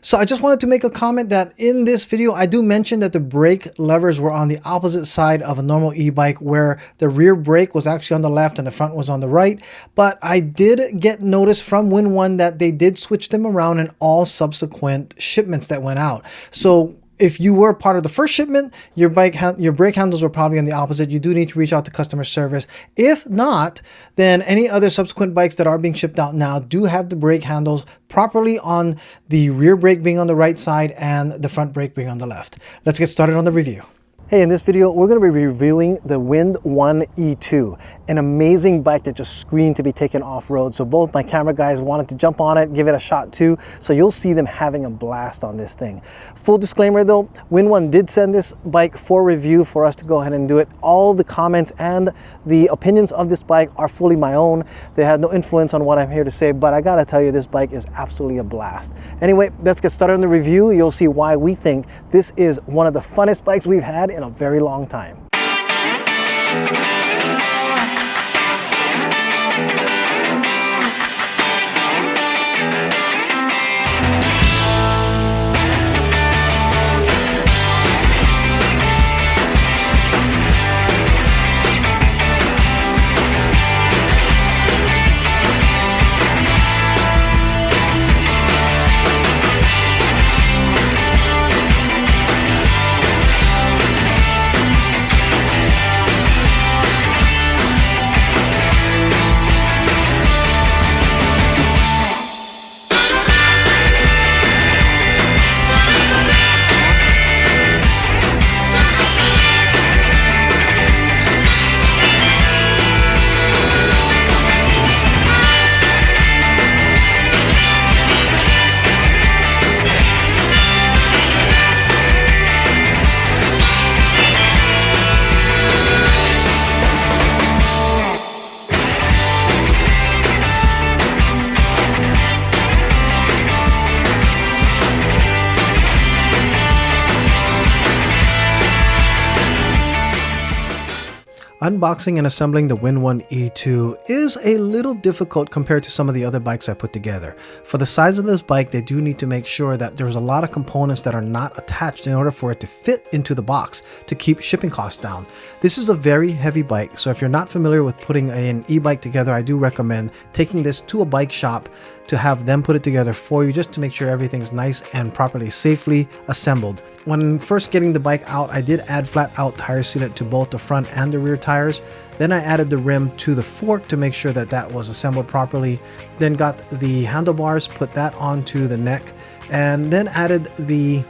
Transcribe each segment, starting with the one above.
So I just wanted to make a comment that in this video, I do mention that the brake levers were on the opposite side of a normal e-bike, where the rear brake was actually on the left and the front was on the right. But I did get notice from Windone that they did switch them around in all subsequent shipments that went out. So if you were part of the first shipment, your brake handles were probably on the opposite. You do need to reach out to customer service. If not, then any other subsequent bikes that are being shipped out now do have the brake handles properly on the rear brake being on the right side and the front brake being on the left. Let's get started on the review. Hey, in this video, we're going to be reviewing the Windone E2, an amazing bike that just screamed to be taken off-road. So both my camera guys wanted to jump on it, give it a shot too. So you'll see them having a blast on this thing. Full disclaimer though, Windone did send this bike for review for us to go ahead and do it. All the comments and the opinions of this bike are fully my own. They had no influence on what I'm here to say, but I gotta tell you, this bike is absolutely a blast. Anyway, let's get started on the review. You'll see why we think this is one of the funnest bikes we've had in a very long time. Unboxing and assembling the Windone E2 is a little difficult compared to some of the other bikes I put together. For the size of this bike, they do need to make sure that there's a lot of components that are not attached in order for it to fit into the box to keep shipping costs down. This is a very heavy bike, so if you're not familiar with putting an e-bike together, I do recommend taking this to a bike shop to have them put it together for you, just to make sure everything's nice and properly safely assembled. When first getting the bike out, I did add flat out tire sealant to both the front and the rear tires. Then I added the rim to the fork to make sure that that was assembled properly. Then got the handlebars, put that onto the neck, and then added the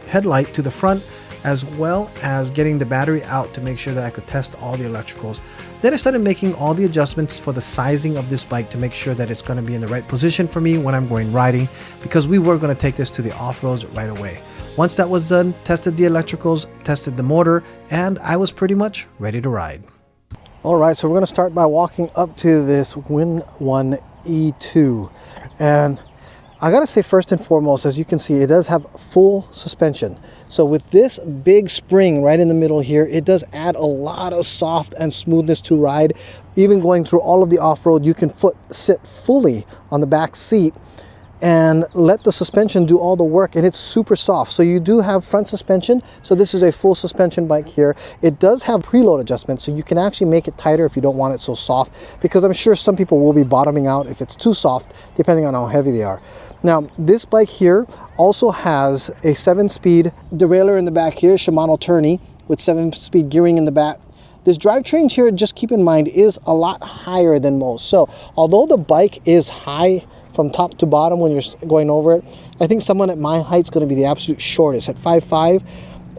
headlight to the front, as well as getting the battery out to make sure that I could test all the electricals. Then I started making all the adjustments for the sizing of this bike to make sure that it's going to be in the right position for me when I'm going riding, because we were going to take this to the off-roads right away. Once that was done, tested the electricals, tested the motor, and I was pretty much ready to ride. Alright, so we're going to start by walking up to this Windone E2. And I gotta say, first and foremost, as you can see, it does have full suspension. So with this big spring right in the middle here, it does add a lot of soft and smoothness to ride. Even going through all of the off-road, you can sit fully on the back seat and let the suspension do all the work, and it's super soft. So you do have front suspension, so this is a full suspension bike here. It does have preload adjustments, so you can actually make it tighter if you don't want it so soft, because I'm sure some people will be bottoming out if it's too soft, depending on how heavy they are. Now, this bike here also has a 7-speed derailleur in the back here, Shimano Tourney, with 7-speed gearing in the back. This drivetrain here, just keep in mind, is a lot higher than most. So although the bike is high from top to bottom when you're going over it, I think someone at my height is going to be the absolute shortest. At 5'5",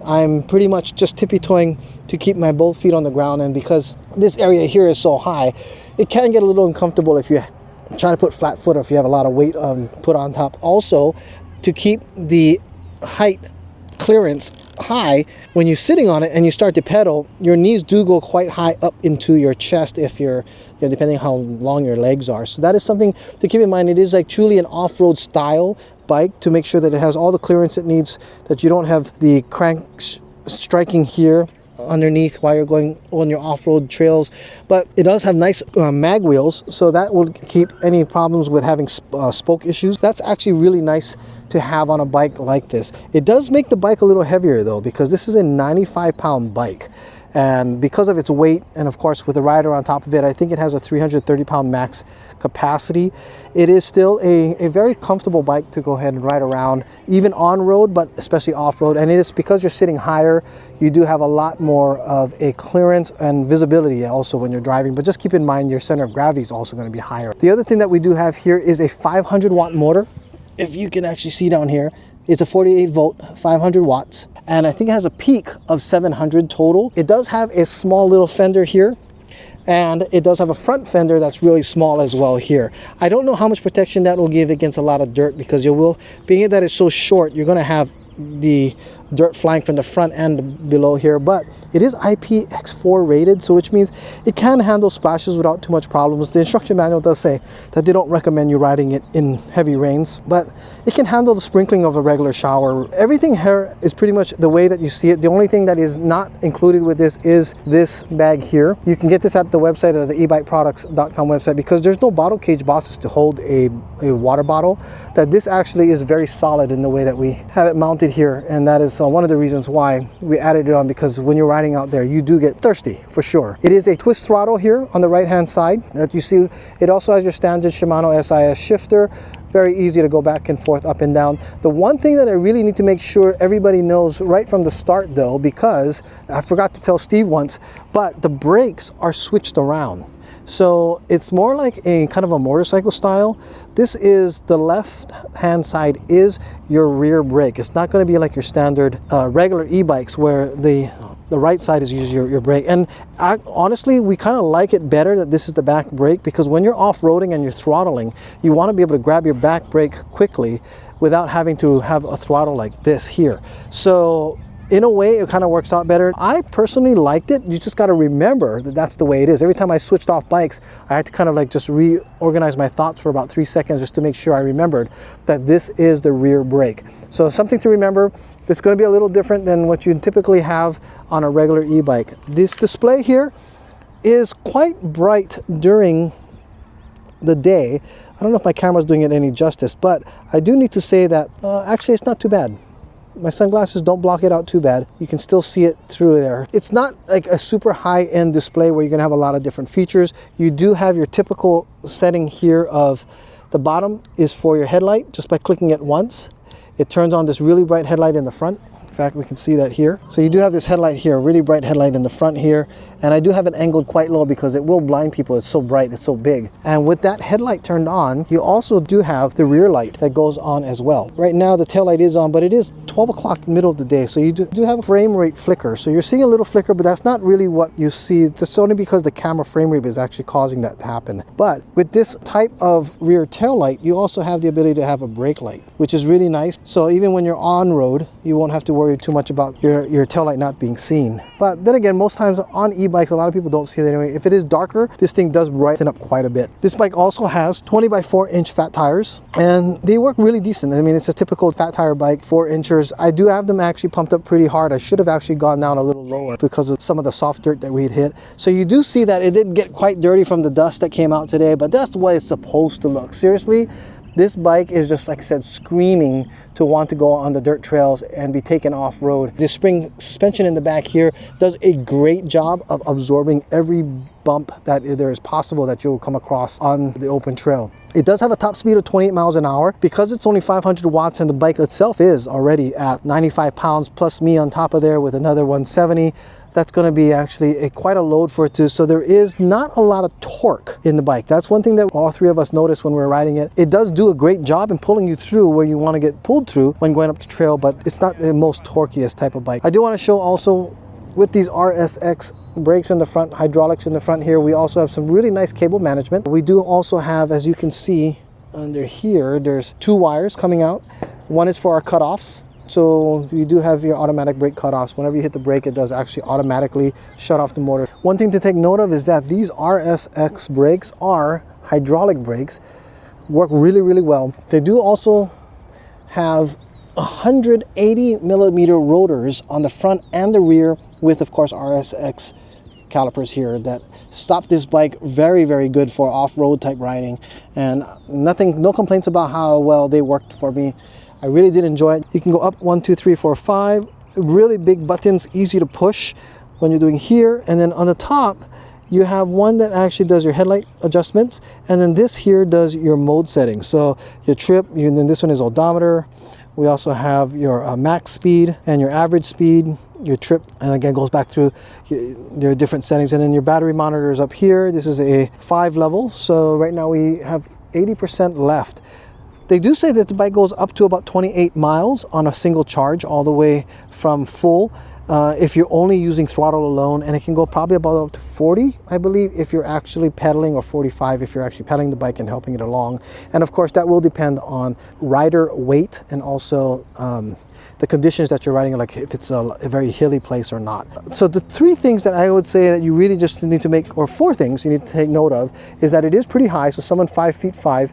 I'm pretty much just tippy-toeing to keep my both feet on the ground, and because this area here is so high, it can get a little uncomfortable if you try to put flat foot or if you have a lot of weight put on top. Also, to keep the height clearance high, when you're sitting on it and you start to pedal, your knees do go quite high up into your chest if you're, depending on how long your legs are. So that is something to keep in mind. It is like truly an off-road style bike, to make sure that it has all the clearance it needs, that you don't have the crank striking here underneath while you're going on your off-road trails. But it does have nice mag wheels, so that will keep any problems with having spoke issues. That's actually really nice to have on a bike like this. It does make the bike a little heavier though, because this is a 95-pound bike. And because of its weight, and of course with the rider on top of it, I think it has a 330-pound max capacity. It is still a very comfortable bike to go ahead and ride around, even on road, but especially off-road. And it is because you're sitting higher, you do have a lot more of a clearance and visibility also when you're driving. But just keep in mind your center of gravity is also going to be higher. The other thing that we do have here is a 500-watt motor. If you can actually see down here, it's a 48-volt, 500 watts. And I think it has a peak of 700 total. It does have a small little fender here, and it does have a front fender that's really small as well here. I don't know how much protection that will give against a lot of dirt, because being that it's so short, you're going to have the dirt flying from the front and below here. But it is IPX4 rated, so which means it can handle splashes without too much problems. The instruction manual does say that they don't recommend you riding it in heavy rains, but it can handle the sprinkling of a regular shower. Everything here is pretty much the way that you see it. The only thing that is not included with this is this bag here. You can get this at the website, at the ebikeproducts.com website, because there's no bottle cage bosses to hold a water bottle. That this actually is very solid in the way that we have it mounted here, and that is one of the reasons why we added it on, because when you're riding out there, you do get thirsty for sure. It is a twist throttle here on the right hand side that you see. It also has your standard Shimano SIS shifter. Very easy to go back and forth, up and down. The one thing that I really need to make sure everybody knows right from the start though, because I forgot to tell Steve once, but the brakes are switched around. So it's more like a kind of a motorcycle style. This is the left hand side is your rear brake. It's not going to be like your standard regular e-bikes where the right side is usually your brake. And honestly, we kind of like it better that this is the back brake, because when you're off-roading and you're throttling, you want to be able to grab your back brake quickly without having to have a throttle like this here. So in a way, it kind of works out better. I personally liked it. You just got to remember that that's the way it is. Every time I switched off bikes, I had to kind of like just reorganize my thoughts for about 3 seconds just to make sure I remembered that this is the rear brake. So something to remember. This is going to be a little different than what you typically have on a regular e-bike. This display here is quite bright during the day. I don't know if my camera's doing it any justice, but I do need to say that actually it's not too bad. My sunglasses don't block it out too bad. You can still see it through there. It's not like a super high-end display where you're gonna have a lot of different features. You do have your typical setting here of the bottom is for your headlight. Just by clicking it once, it turns on this really bright headlight in the front. In fact, we can see that here. So you do have this headlight here, a really bright headlight in the front here. And I do have it angled quite low because it will blind people. It's so bright, it's so big. And with that headlight turned on, you also do have the rear light that goes on as well. Right now the tail light is on, but it is 12 o'clock middle of the day. So you do have a frame rate flicker. So you're seeing a little flicker, but that's not really what you see. It's only because the camera frame rate is actually causing that to happen. But with this type of rear tail light, you also have the ability to have a brake light, which is really nice. So even when you're on road, you won't have to worry too much about your tail light not being seen. But then again, most times on e-bikes, a lot of people don't see it anyway. If it is darker, this thing does brighten up quite a bit. This bike also has 20 by 4-inch fat tires, and they work really decent. I mean, it's a typical fat tire bike, 4 inchers. I do have them actually pumped up pretty hard. I should have actually gone down a little lower because of some of the soft dirt that we had hit. So you do see that it did get quite dirty from the dust that came out today, but that's the way it's supposed to look. Seriously, this bike is just, like I said, screaming to want to go on the dirt trails and be taken off-road. The spring suspension in the back here does a great job of absorbing every bump that there is possible that you'll come across on the open trail. It does have a top speed of 28 miles an hour. Because it's only 500 watts and the bike itself is already at 95 pounds plus me on top of there with another 170. That's going to be actually quite a load for it too. So there is not a lot of torque in the bike. That's one thing that all three of us noticed when we were riding it. It does do a great job in pulling you through where you want to get pulled through when going up the trail, but it's not the most torqueous type of bike. I do want to show also with these RSX brakes in the front, hydraulics in the front here, we also have some really nice cable management. We do also have, as you can see under here, there's 2 wires coming out. One is for our cutoffs. So you do have your automatic brake cutoffs. Whenever you hit the brake, it does actually automatically shut off the motor. One thing to take note of is that these RSX brakes are hydraulic brakes, work really, really well. They do also have 180 millimeter rotors on the front and the rear with, of course, RSX calipers here that stop this bike very, very good for off-road type riding, and no complaints about how well they worked for me. I really did enjoy it. You can go up 1, 2, 3, 4, 5, really big buttons, easy to push when you're doing here. And then on the top you have one that actually does your headlight adjustments, and then this here does your mode settings. So your trip, and then this one is odometer. We also have your max speed and your average speed, your trip, and again goes back through your different settings. And then your battery monitor is up here. This is a 5 level, so right now we have 80% left. They do say that the bike goes up to about 28 miles on a single charge, all the way from full if you're only using throttle alone, and it can go probably about up to 40, I believe, if you're actually pedaling, or 45 if you're actually pedaling the bike and helping it along. And of course that will depend on rider weight and also the conditions that you're riding, like if it's a very hilly place or not. So the 3 things that I would say that you really just need to make, or 4 things you need to take note of, is that it is pretty high. So someone 5'5"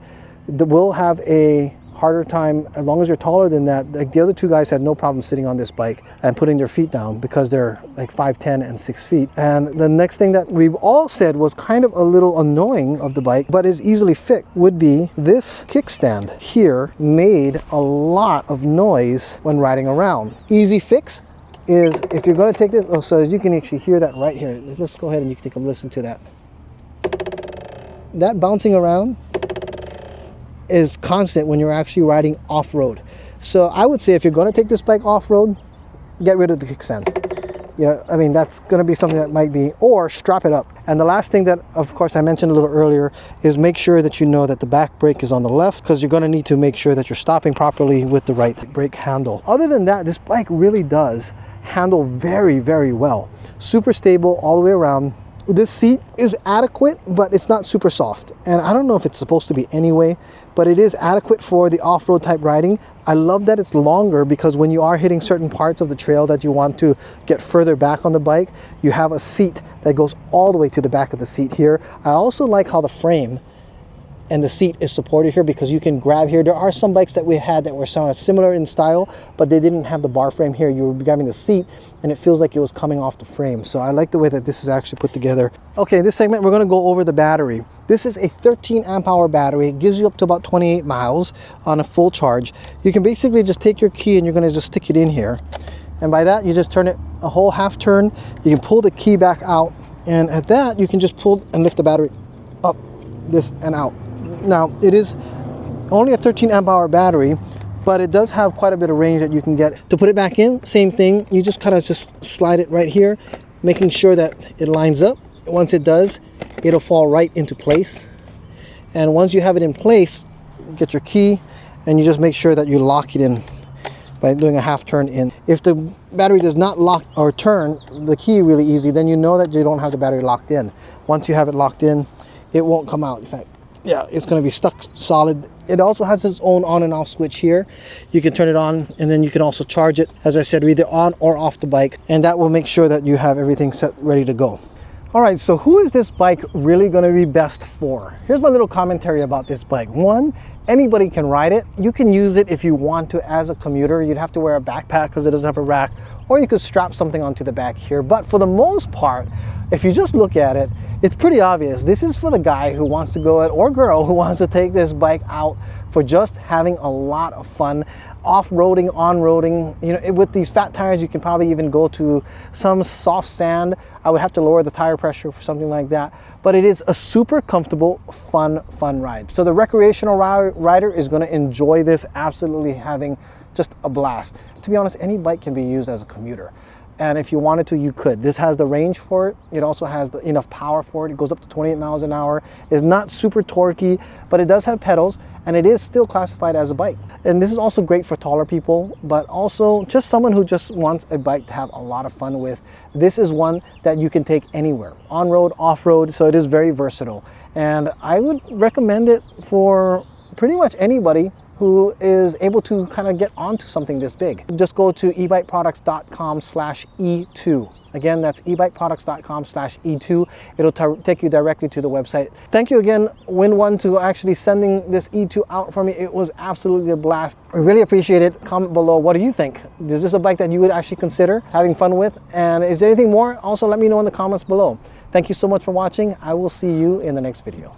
will have a harder time, as long as you're taller than that. Like the other 2 guys had no problem sitting on this bike and putting their feet down because they're like 5'10" and 6 feet. And the next thing that we've all said was kind of a little annoying of the bike, but is easily fixed, would be this kickstand here made a lot of noise when riding around. Easy fix is, if you're going to take this, so you can actually hear that right here. Let's go ahead and you can take a listen to that. That bouncing around is constant when you're actually riding off-road. So I would say if you're going to take this bike off-road, get rid of the kickstand. You know, I mean, that's going to be something that might be, or strap it up. And the last thing that, of course, I mentioned a little earlier is make sure that you know that the back brake is on the left, because you're going to need to make sure that you're stopping properly with the right brake handle. Other than that, this bike really does handle very, very well. Super stable all the way around. This seat is adequate, but it's not super soft. And I don't know if it's supposed to be anyway, but it is adequate for the off-road type riding. I love that it's longer, because when you are hitting certain parts of the trail that you want to get further back on the bike, you have a seat that goes all the way to the back of the seat here. I also like how the frame and the seat is supported here, because you can grab here. There are some bikes that we had that were similar in style, but they didn't have the bar frame here. You were grabbing the seat and it feels like it was coming off the frame. So I like the way that this is actually put together. Okay, this segment we're going to go over the battery. This is a 13 amp hour battery. It gives you up to about 28 miles on a full charge. You can basically just take your key and you're going to just stick it in here. And by that, you just turn it a whole half turn. You can pull the key back out, and at that you can just pull and lift the battery up, this and out. Now, it is only a 13 amp hour battery, but it does have quite a bit of range that you can get. To put it back in, same thing. You just kind of just slide it right here, making sure that it lines up. Once it does, it'll fall right into place. And once you have it in place, get your key and you just make sure that you lock it in by doing a half turn in. If the battery does not lock or turn the key really easy, then you know that you don't have the battery locked in. Once you have it locked in, it won't come out. In fact, yeah, it's going to be stuck solid. It also has its own on and off switch here. You can turn it on, and then you can also charge it, as I said, either on or off the bike, and that will make sure that you have everything set ready to go. All right, so who is this bike really going to be best for? Here's my little commentary about this bike. One, anybody can ride it. You can use it if you want to as a commuter. You'd have to wear a backpack because it doesn't have a rack, or you could strap something onto the back here. But for the most part, if you just look at it, it's pretty obvious. This is for the guy who wants to go out, or girl who wants to take this bike out for just having a lot of fun, off-roading, on-roading. You know, with these fat tires, you can probably even go to some soft sand. I would have to lower the tire pressure for something like that. But it is a super comfortable, fun ride. So the recreational rider is going to enjoy this, absolutely having just a blast. To be honest, any bike can be used as a commuter. And if you wanted to, you could. This has the range for it. It also has enough power for it. It goes up to 28 miles an hour. It's not super torquey, but it does have pedals, and it is still classified as a bike. And this is also great for taller people, but also just someone who just wants a bike to have a lot of fun with. This is one that you can take anywhere, on-road, off-road, so it is very versatile. And I would recommend it for pretty much anybody who is able to kind of get onto something this big. Just go to ebikeproducts.com/E2. Again, that's ebikeproducts.com/E2. It'll take you directly to the website. Thank you again, Windone, to actually sending this E2 out for me. It was absolutely a blast. I really appreciate it. Comment below, what do you think? Is this a bike that you would actually consider having fun with? And is there anything more? Also, let me know in the comments below. Thank you so much for watching. I will see you in the next video.